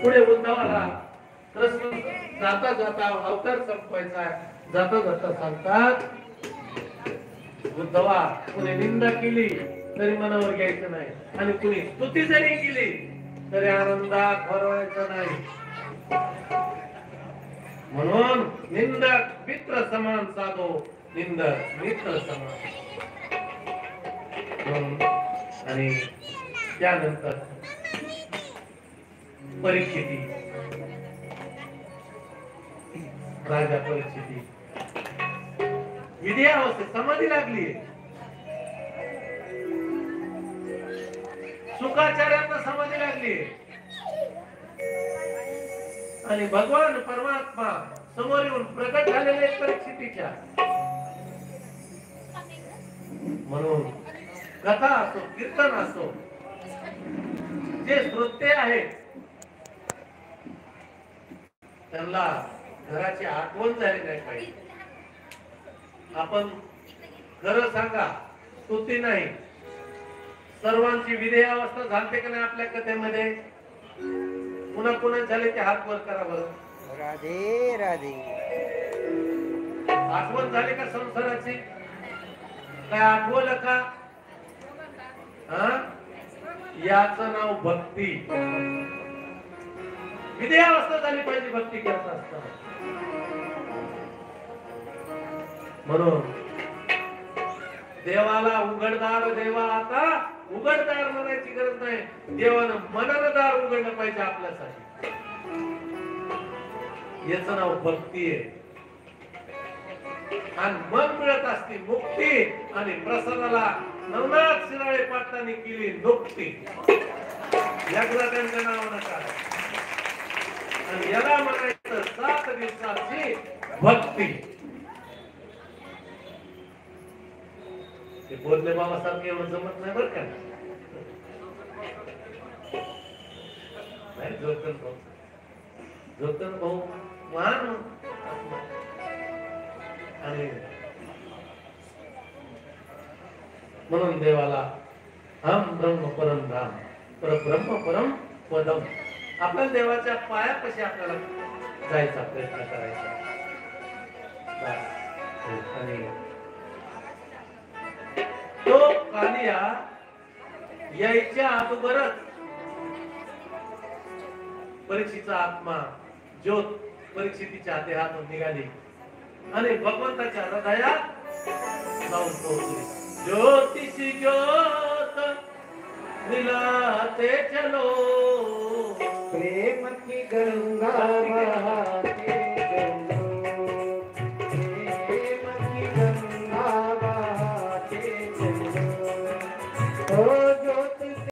पुढे उद्धवाला कृष्ण जाता जाता अवतार संपवायचा जाता जाता सांगतात, उद्धवा कुणी निंदा केली तरी मनावर घ्यायचं नाही आणि कुणी स्तुती जरी केली तरी आनंदात भरवायचं नाही. म्हणून निंदक मित्र समान साधो, निंदक मित्र समान. आणि त्यानंतर परिस्थिती राजा परिस्थिती विधी अवस्थेत समाधी लागली. शुकाचार्यांना समाधी लागली आणि भगवान परमात्मा समोर येऊन प्रकट झालेले परिस्थितीच्या. म्हणून कथा असो कीर्तन असो जे श्रोते आहेत त्यांना घराची आठवण झाली नाही पाहिजे. आपण खरं सांगा, स्तुती नाही. सर्वांची विधेय अवस्था झालते का नाही आपल्या कथेमध्ये? पुन्हा पुन्हा झाले ते हात वर करा बरं. राधे राधे. आठवण झाली का संसाराची? काय आठवलं का? याचं नाव भक्ती. विधेय अवस्था झाली पाहिजे भक्ती करत असताना. म्हणून देवाला उघडदार, देवा आता उघडदार म्हणायची गरज नाही. देवानं मननदार उघडलं पाहिजे आपल्यासाठी. याचं नाव भक्ती आहे. आणि मन मिळत असते मुक्ती आणि प्रसादाला नवनाथ शिराळे पाटलांनी केली नुक्ती. एकदा त्यांच्या नावानं काय आणि याला म्हणायचं 7 दिवसाची भक्ती. ते बोलले बाबासाहेब एवढं जमत नाही बरं का. नाही जोतन भाऊ महान. आणि म्हणून देवाला हम ब्रह्म परम धाम परब्रह्म परम पदम. आपल्या देवाच्या पायापाशी आपल्याला जायचा प्रयत्न करायचा. आणि तो कालिया यायच्या अगोदरच परीक्षेचा आत्मा ज्योत परीक्षेच्या देहातून निघाली आणि भगवंताच्या हृदयात जाऊन पोहोचली. ज्योतिषी ज्योत मिलाते चलो, प्रेम की गंगा